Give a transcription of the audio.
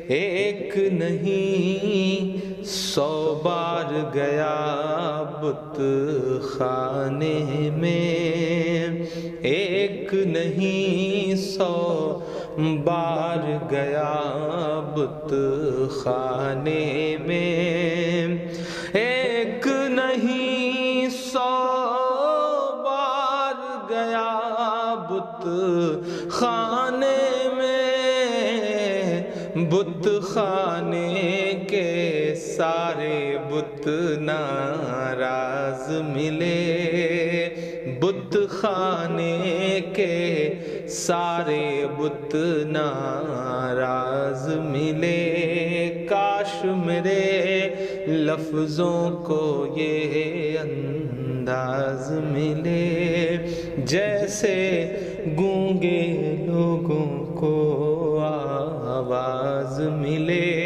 ایک نہیں 100 بار گیا بت خانے میں، ایک نہیں 100 بار گیا بت خانے میں، ایک نہیں 100 بار گیا بت خانے میں، بت خانے کے سارے بت ناراض ملے، بت خانے کے سارے بت ناراض ملے، کاش میرے لفظوں کو یہ انداز ملے، جیسے گونگے لوگوں کو آواز ملے،